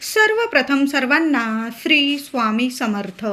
सर्वप्रथम सर्वांना श्री स्वामी समर्थ.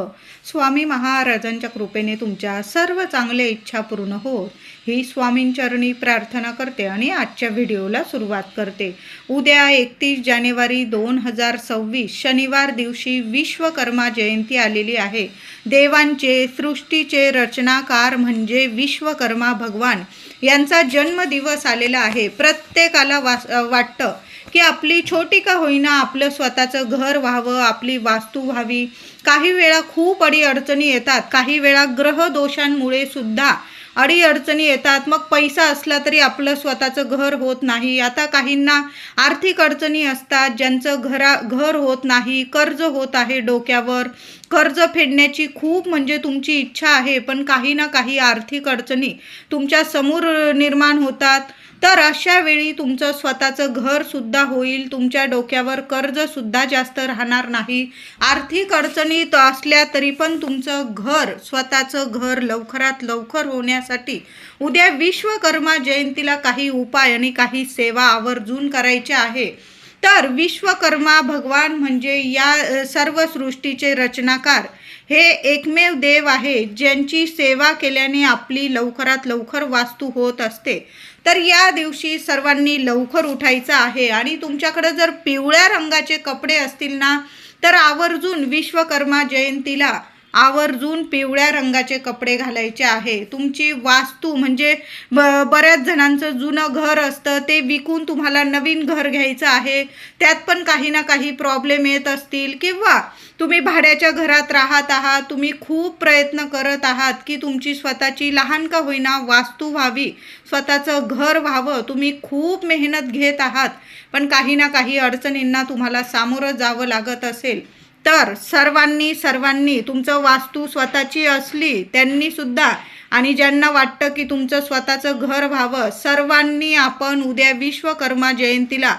स्वामी महाराजांच्या कृपेने तुमच्या सर्व चांगल्या इच्छा पूर्ण होत ही स्वामींचरणी प्रार्थना करते आणि आजच्या व्हिडिओला सुरुवात करते. उद्या 31 जानेवारी 2026 शनिवार दिवशी विश्वकर्मा जयंती आलेली आहे. देवांचे सृष्टीचे रचनाकार म्हणजे विश्वकर्मा भगवान यांचा जन्मदिवस आलेला आहे. प्रत्येकाला वाटतं की आपली छोटी का होईना आपलं स्वतःचं घर व्हावं, आपली वास्तू व्हावी. काही वेळा खूप अडीअडचणी येतात, काही वेळा ग्रह दोषांमुळे सुद्धा अडीअडचणी येतात. मग पैसा असला तरी आपलं स्वतःचं घर होत नाही. आता काहींना आर्थिक अडचणी असतात, ज्यांचं घर होत नाही, कर्ज होत आहे डोक्यावर. कर्ज फेडण्याची खूप म्हणजे तुमची इच्छा आहे, पण काही ना काही आर्थिक अडचणी तुमच्या समोर निर्माण होतात. तर अशा वेळी तुमचं स्वतःचं घरसुद्धा होईल, तुमच्या डोक्यावर कर्जसुद्धा जास्त राहणार नाही. आर्थिक अडचणीत असल्या तरी पण तुमचं स्वतःचं घर लवकरात लवकर होण्यासाठी उद्या विश्वकर्मा जयंतीला काही उपाय आणि काही सेवा आवर्जून करायच्या आहे. तर विश्वकर्मा भगवान म्हणजे या सर्व सृष्टीचे रचनाकार हे एकमेव देव आहे, ज्यांची सेवा केल्याने आपली लवकरात लवकर वास्तू होत असते. तर या दिवशी सर्वांनी लवकर उठायचं आहे आणि तुमच्याकडे जर पिवळ्या रंगाचे कपडे असतील ना, तर आवर्जून विश्वकर्मा जयंतीला आवर्जून पिवळ्या रंगाचे कपडे घालायचे आहे. तुमची वास्तू म्हणजे बऱ्याच जणांचं जुनं घर असतं, ते विकून तुम्हाला नवीन घर घ्यायचं आहे. त्यात पण काही ना काही प्रॉब्लेम येत असतील, किंवा तुम्ही भाड्याच्या घरात राहत आहात, तुम्ही खूप प्रयत्न करत आहात की तुमची स्वतःची लहान का होईना वास्तू व्हावी, स्वतःचं घर व्हावं. तुम्ही खूप मेहनत घेत आहात, पण काही ना काही अडचणींना तुम्हाला सामोरं जावं लागत असेल, तर सर्वांनी तुमचं वास्तू स्वतःची असली त्यांनी सुद्धा, आणि ज्यांना वाटतं की तुमचं स्वतःचं घर व्हावं, सर्वांनी आपण उद्या विश्वकर्मा जयंतीला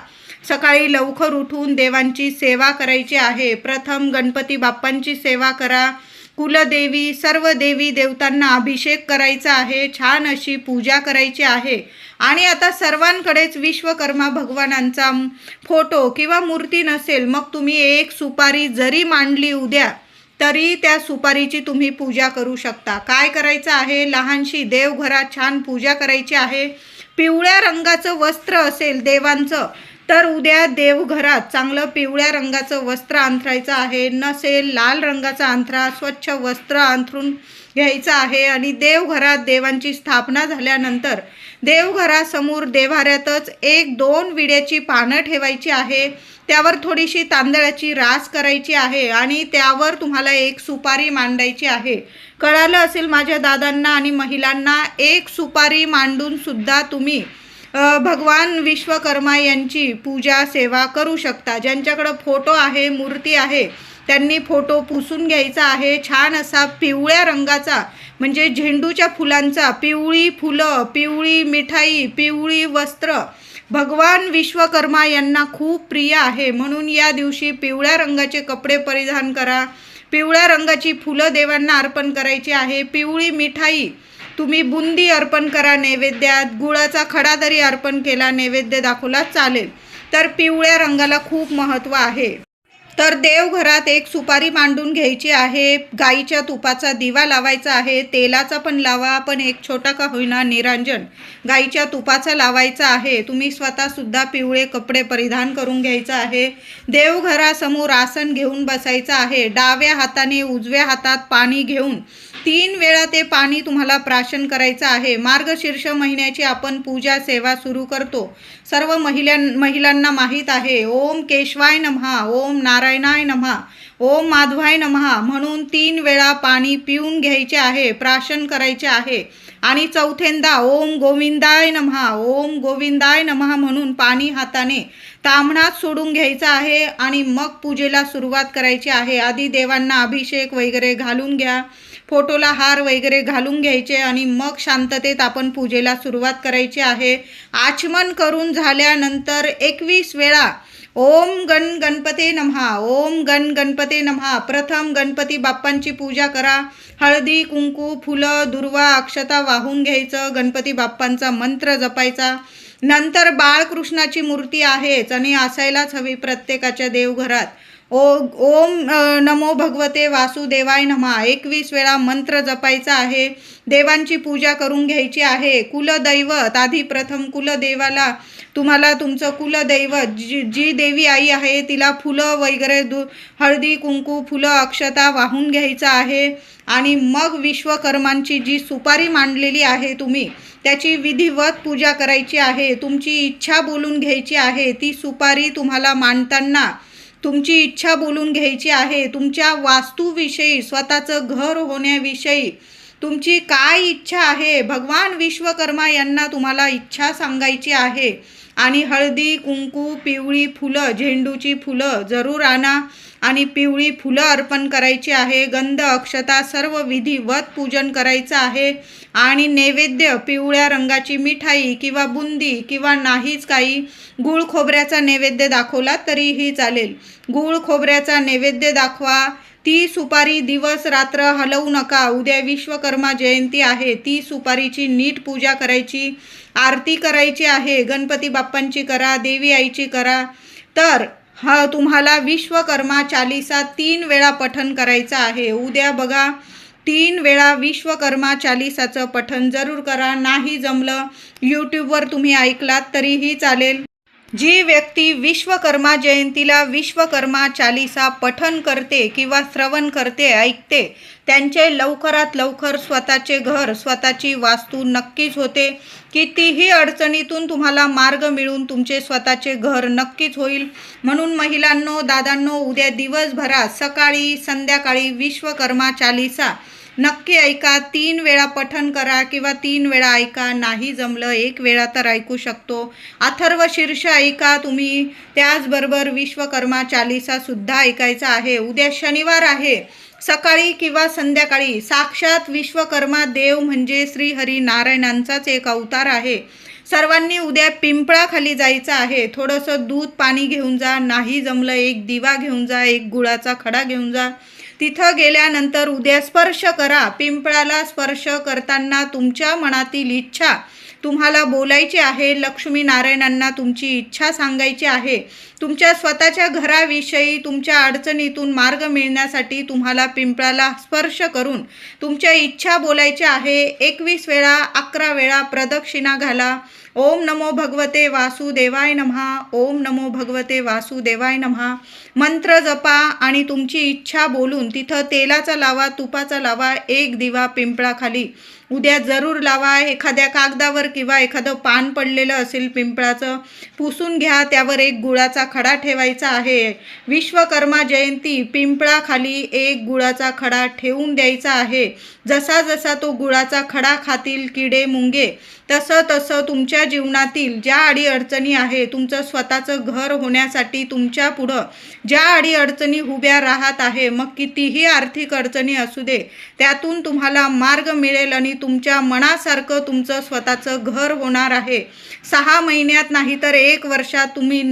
सकाळी लवकर उठून देवांची सेवा करायची आहे. प्रथम गणपती बाप्पांची सेवा करा, कुलदेवी सर्व देवी देवतांना अभिषेक करायचा आहे, छान अशी पूजा करायची आहे. आणि आता सर्वांकडेच विश्वकर्मा भगवानांचा फोटो किंवा मूर्ती नसेल, मग तुम्ही एक सुपारी जरी मांडली उद्या, तरी त्या सुपारीची तुम्ही पूजा करू शकता. काय करायचं आहे, लहानशी देवघरात छान पूजा करायची आहे. पिवळ्या रंगाचं वस्त्र असेल देवांचं, तर उद्या देवघरात चांगलं पिवळ्या रंगाचं वस्त्र अंथरायचं आहे. नसेल लाल रंगाचा अंथरा, स्वच्छ वस्त्र अंथरून घ्यायचं आहे. आणि देवघरात देवांची स्थापना झाल्यानंतर देवघरासमोर देव्हाऱ्यातच 1-2 विड्याची पानं ठेवायची आहे. त्यावर थोडीशी तांदळाची रास करायची आहे आणि त्यावर तुम्हाला एक सुपारी मांडायची आहे. कळालं असेल माझ्या दादांना आणि महिलांना, एक सुपारी मांडून सुद्धा तुम्ही भगवान विश्वकर्मा यांची पूजा सेवा करू शकता. ज्यांच्याकडं फोटो आहे, मूर्ती आहे, त्यांनी फोटो पुसून घ्यायचा आहे. छान असा पिवळ्या रंगाचा म्हणजे झेंडूच्या फुलांचा, पिवळी फुलं, पिवळी मिठाई, पिवळी वस्त्र भगवान विश्वकर्मा यांना खूप प्रिय आहे. म्हणून या दिवशी पिवळ्या रंगाचे कपडे परिधान करा, पिवळ्या रंगाची फुलं देवांना अर्पण करायची आहे. पिवळी मिठाई तुम्ही बुंदी अर्पण करा नैवेद्यात, गुळाचा खडा जरी अर्पण केला, नैवेद्य दाखवला चालेल. तर पिवळ्या रंगाला खूप महत्त्व आहे. तर देवघरात एक सुपारी मांडून घ्यायची आहे. गाईच्या तुपाचा दिवा लावायचा आहे, तेलाचा पण लावा, पण एक छोटा का होईना निरांजन गाईच्या तुपाचा लावायचा आहे. तुम्ही स्वतःसुद्धा पिवळे कपडे परिधान करून घ्यायचं आहे. देवघरासमोर आसन घेऊन बसायचं आहे. डाव्या हाताने उजव्या हातात पाणी घेऊन 3 वेळा ते पाणी तुम्हाला प्राशन करायचं आहे. मार्गशीर्ष महिन्याची आपण पूजा सेवा सुरू करतो. सर्व महिलांना माहीत आहे, ओम केशवाय नमः, ओम नारायणाय नमः, ओम माधवाय नमः म्हणून 3 वेळा पाणी पिऊन घ्यायचे आहे, प्राशन करायचे आहे. आणि चौथ्यांदा ओम गोविंदाय नमः, ओम गोविंदाय नमः म्हणून पाणी हाताने ताम्हणात सोडून घ्यायचं आहे आणि मग पूजेला सुरुवात करायची आहे. आधी देवांना अभिषेक वगैरे घालून घ्या, फोटोला हार वगैरे घालून घ्यायचे आणि मग शांततेत आपण पूजेला सुरुवात करायची आहे. आचमन करून झाल्यानंतर 21 वेळा ओम गणपते नमः, ओम गणपते नमः. प्रथम गणपती बाप्पांची पूजा करा. हळदी कुंकू फुलं दुर्वा अक्षता वाहून घ्यायचं, गणपती बाप्पांचा मंत्र जपायचा. नंतर बाळकृष्णाची मूर्ती आहेच आणि असायलाच हवी प्रत्येकाच्या देवघरात. ओम नमो भगवते वासुदेवाय नमः 21 वेळा मंत्र जपायचा आहे. देवांची पूजा करून घ्यायची आहे. कुलदैवत आधी प्रथम कुलदेवाला तुम्हाला तुमचं कुलदैवत जी देवी आई आहे तिला फुलं वगैरे हळदी कुंकू फुलं अक्षता वाहून घ्यायचं आहे. आणि मग विश्वकर्मांची जी सुपारी मांडलेली आहे तुम्ही त्याची विधिवत पूजा करायची आहे. तुमची इच्छा बोलून घ्यायची आहे. ती सुपारी तुम्हाला मांडताना तुमची इच्छा बोलून घ्यायची आहे. तुमच्या वास्तूविषयी स्वतःचं घर होण्याविषयी तुमची काय इच्छा आहे भगवान विश्वकर्मा यांना तुम्हाला इच्छा सांगायची आहे. आणि हळदी कुंकू पिवळी फुलं झेंडूची फुलं जरूर आणा आणि पिवळी फुलं अर्पण करायची आहे. गंध अक्षता सर्व विधिवत पूजन करायचं आहे. आणि नैवेद्य पिवळ्या रंगाची मिठाई किंवा बुंदी किंवा नाहीच काही गूळ खोबऱ्याचा नैवेद्य दाखवला तरीही चालेल. गूळ खोबऱ्याचा नैवेद्य दाखवा. ती सुपारी दिवस रात्र हलवू नका. उद्या विश्वकर्मा जयंती आहे. ती सुपारीची नीट पूजा करायची. आरती करायची आहे. गणपती बाप्पांची करा, देवी आईची करा. तर तुम्हाला विश्वकर्मा चालीसा 3 वेळा पठण करायचं आहे. उद्या बघा 3 वेळा विश्वकर्मा चालीसाचं पठण जरूर करा. नाही जमलं यूट्यूबवर तुम्ही ऐकलात तरीही चालेल. जी व्यक्ती विश्वकर्मा जयंतीला विश्वकर्मा चालीसा पठण करते किंवा श्रवण करते ऐकते त्यांचे लवकरात लवकर स्वतःचे घर स्वतःची वास्तू नक्कीच होते. कितीही अडचणीतून तुम्हाला मार्ग मिळून तुमचे स्वतःचे घर नक्कीच होईल. म्हणून महिलांनो दादांनो उद्या दिवसभरात सकाळी संध्याकाळी विश्वकर्मा चालीसा नक्की ऐका. 3 वेळा पठण करा किंवा 3 वेळा ऐका. नाही जमलं 1 वेळा तर ऐकू शकतो. अथर्व शीर्ष ऐका तुम्ही. त्याचबरोबर विश्वकर्मा चालीसा सुद्धा ऐकायचा आहे. उद्या शनिवार आहे. सकाळी किंवा संध्याकाळी साक्षात विश्वकर्मा देव म्हणजे श्री हरी नारायणांचाच एक अवतार आहे. सर्वांनी उद्या पिंपळाखाली जायचं आहे. थोडंसं दूध पाणी घेऊन जा. नाही जमलं 1 दिवा घेऊन जा. 1 गुळाचा खडा घेऊन जा. तिथं गेल्यानंतर उद्या स्पर्श करा. पिंपळाला स्पर्श करताना तुमच्या मनातील इच्छा तुम्हाला बोलायची आहे. लक्ष्मी नारायणांना तुमची इच्छा सांगायची आहे. तुमच्या स्वतःच्या घराविषयी तुमच्या अडचणीतून मार्ग मिळण्यासाठी तुम्हाला पिंपळाला स्पर्श करून तुमच्या इच्छा बोलायच्या आहे. 21 वेळा 11 वेळा प्रदक्षिणा घाला. ओम नमो भगवते वासुदेवाय नमः. ओम नमो भगवते वासुदेवाय नमः मंत्र जपा आणि तुमची इच्छा बोलून तिथं तेलाचा लावा तुपाचा लावा. 1 दिवा पिंपळाखाली उद्या जरूर लावा. एखाद्या कागदावर किंवा एखादं पान पडलेलं असेल पिंपळाचं पुसून घ्या. त्यावर 1 गुळाचा खडा ठेवायचा आहे. विश्वकर्मा जयंती पिंपळाखाली 1 गुळाचा खडा ठेवून द्यायचा आहे. जसा जसा तो गुळाचा खडा खातील किडे मुंगे तसं तसं तुमच्या जीवनातील ज्या अडीअडचणी आहे तुमचं स्वतःचं घर होण्यासाठी तुमच्या पुढं ज्या अडीअडचणी उभ्या राहत आहे मग कितीही आर्थिक अडचणी असू दे त्यातून तुम्हाला मार्ग मिळेल आणि तुमच्या मनासारखं तुमचं स्वतःचं घर होणार आहे. 6 महिन्यात नाही तर 1 वर्षात तुम्ही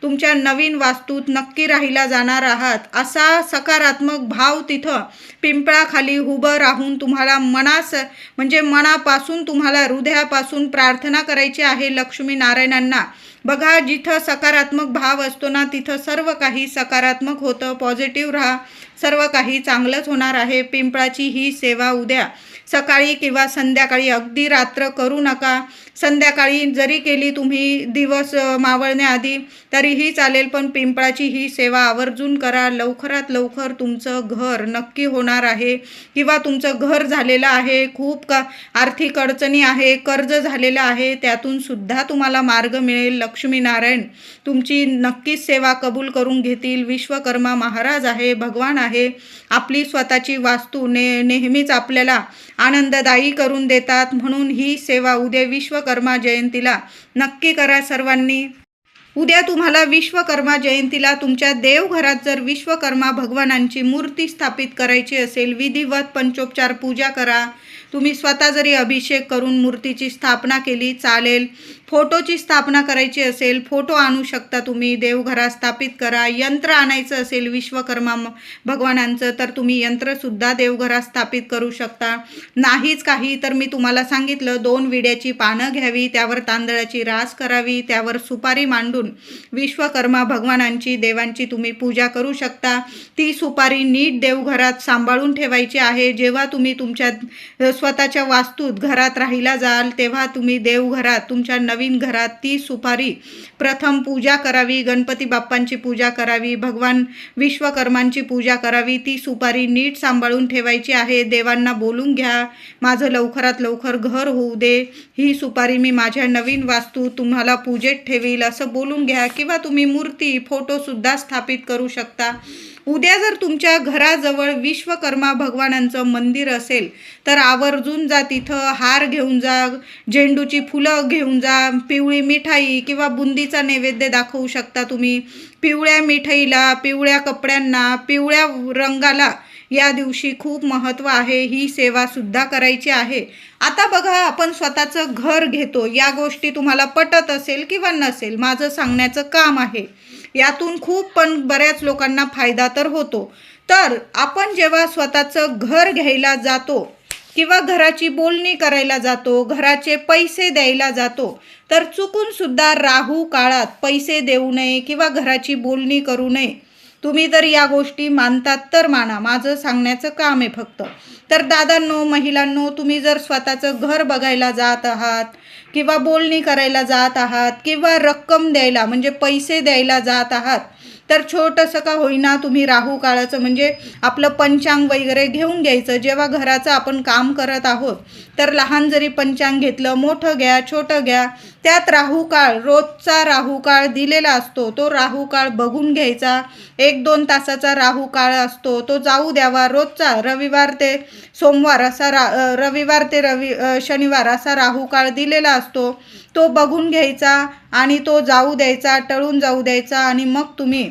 तुमच्या नवीन वास्तूत नक्की राहिला जाणार आहात. असा सकारात्मक भाव तिथं पिंपळाखाली उभं राहून तुम्हाला म्हणजे मनापासून तुम्हाला हृदयापासून प्रार्थना करायची आहे लक्ष्मी नारायणांना. बघा जिथं सकारात्मक भाव असतो ना तिथं सर्व काही सकारात्मक होतं. पॉझिटिव्ह राहा. सर्व काही चांगलंच होणार आहे. पिंपळाची ही सेवा उद्या सकाळी किंवा संध्याकाळी अगदी रात्र करू नका. संध्याकाळी जरी केली तुम्ही दिवस मावळण्याआधी तरीही चालेल पण पिंपळाची ही सेवा आवर्जून करा. लवकरात लवकर तुमचं घर नक्की होणार आहे किंवा तुमचं घर झालेलं आहे. खूप आर्थिक अडचणी आहे कर्ज झालेलं आहे त्यातून सुद्धा तुम्हाला मार्ग मिळेल. लक्ष्मी नारायण तुमची नक्कीच सेवा कबूल करून घेतील. विश्वकर्मा महाराज आहे भगवान आहे. आपली स्वतःची वास्तू नेहमीच आपल्याला आनंददायी करून देतात. म्हणून ही सेवा उद्या विश्वकर्मा जयंतीला नक्की करा सर्वांनी. उद्या तुम्हाला विश्वकर्मा जयंतीला तुमच्या देवघरात जर विश्वकर्मा भगवानांची मूर्ती स्थापित करायची असेल विधिवत पंचोपचार पूजा करा. तुम्ही स्वतः जरी अभिषेक करून मूर्तीची स्थापना केली चालेल. फोटोची स्थापना करायची असेल, फोटो आणू शकता तुम्ही, देवघरात स्थापित करा. यंत्र आणायचं असेल विश्वकर्मा भगवानांचं तर तुम्ही यंत्रसुद्धा देवघरात स्थापित करू शकता. नाहीच काही तर मी तुम्हाला सांगितलं 2 विड्याची पानं घ्यावी, त्यावर तांदळाची रास करावी, त्यावर सुपारी मांडून विश्वकर्मा भगवानांची देवांची तुम्ही पूजा करू शकता. ती सुपारी नीट देवघरात सांभाळून ठेवायची आहे. जेव्हा तुम्ही तुमच्या स्वतःच्या वास्तूत घरात राहिला जाल तेव्हा तुम्ही देवघरात तुमच्या नवीन घरात ती सुपारी प्रथम पूजा करावी, गणपती बाप्पांची पूजा करावी, भगवान विश्वकर्मांची पूजा करावी. ती सुपारी नीट सांभाळून ठेवायची आहे. देवांना बोलून घ्या, माझं लवकरात लवकर घर होऊ दे, ही सुपारी मी माझ्या नवीन वास्तू तुम्हाला पूजेत ठेवील असं बोलून घ्या. किंवा तुम्ही मूर्ती फोटोसुद्धा स्थापित करू शकता. उद्या जर तुमच्या घराजवळ विश्वकर्मा भगवानांचं मंदिर असेल तर आवर्जून जा, तिथं हार घेऊन जा, झेंडूची फुलं घेऊन जा, पिवळी मिठाई किंवा बुंदीचा नैवेद्य दाखवू शकता तुम्ही. पिवळ्या मिठाईला, पिवळ्या कपड्यांना, पिवळ्या रंगाला या दिवशी खूप महत्त्व आहे. ही सेवासुद्धा करायची आहे. आता बघा, आपण स्वतःचं घर घेतो, या गोष्टी तुम्हाला पटत असेल किंवा नसेल, माझं सांगण्याचं काम आहे. यातून खूप पण बऱ्याच लोकांना फायदा तर होतो. तर आपण जेव्हा स्वतःचं घर घ्यायला जातो किंवा घराची बोलणी करायला जातो, घराचे पैसे द्यायला जातो, तर चुकून सुद्धा राहू काळात पैसे देऊ नये किंवा घराची बोलणी करू नये. तुम्ही जर या गोष्टी मानतात तर माना, माझं सांगण्याचं काम आहे फक्त. तर दादांनो, महिलांनो, तुम्ही जर स्वतःचं घर बघायला जात आहात किंवा बोलणी करायला जात आहात किंवा रक्कम द्यायला म्हणजे पैसे द्यायला जात आहात तर छोटंसं का होईना तुम्ही राहू काळाचं म्हणजे आपलं पंचांग वगैरे घेऊन घ्यायचं. जेव्हा घराचं आपण काम करत आहोत तर लहान जरी पंचांग घेतलं, मोठं घ्या, छोटं घ्या, त्यात राहू काळ, रोजचा राहू काळ दिलेला असतो, तो राहू काळ बघून घ्यायचा. 1-2 तासाचा राहू काळ असतो, तो जाऊ द्यावा. रोजचा रविवार ते सोमवार असा रविवार ते शनिवार असा राहू काळ दिलेला असतो, तो बघून घ्यायचा आणि तो जाऊ द्यायचा, टळून जाऊ द्यायचा. आणि मग तुम्ही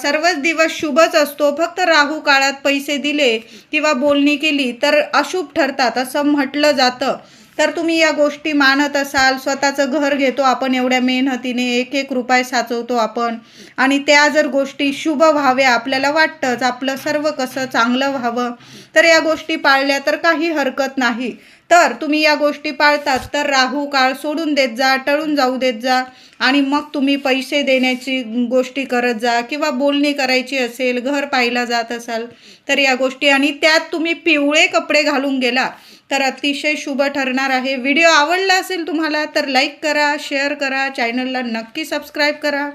सर्वच दिवस शुभच असतो, फक्त राहू काळात पैसे दिले किंवा बोलणी केली तर अशुभ ठरतात असं म्हटलं जातं. तर तुम्ही या गोष्टी मानत असाल, स्वतःचं घर घेतो आपण एवढ्या मेहनतीने, 1-1 रुपये साचवतो आपण, आणि त्या जर गोष्टी शुभ व्हाव्या, आपल्याला वाटतंच आपलं सर्व कसं चांगलं व्हावं, तर या गोष्टी पाळल्या तर काही हरकत नाही. तर तुम्ही या गोष्टी पाळतात तर राहू काळ सोडून देत जा, टळून जाऊ देत जा, आणि मग तुम्ही पैसे देण्याची गोष्टी करत जा किंवा बोलणी करायची असेल, घर पाहायला जात असाल तर या गोष्टी, आणि त्यात तुम्ही पिवळे कपडे घालून गेला तर अतिशय शुभ ठरणार आहे. व्हिडिओ आवडला असेल तुम्हाला तर लाईक करा, शेअर करा, चॅनलला नक्की सबस्क्राईब करा.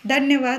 धन्यवाद.